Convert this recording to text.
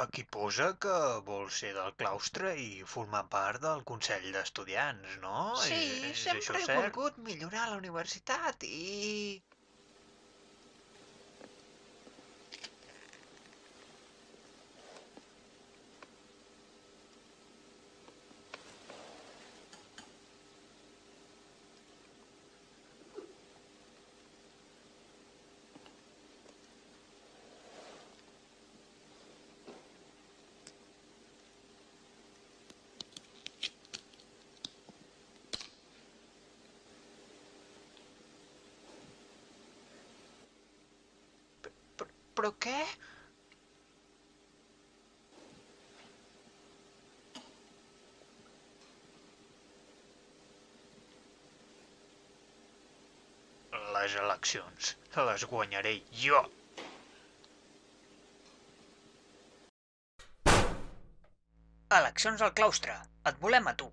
Aquí posa que vol ser del claustre i formar part del Consell d'Estudiants, no? Sí, És això sempre he cert? volgut millorar la universitat i... Però què? Les eleccions les guanyaré jo. Eleccions al claustre. Et volem a tu.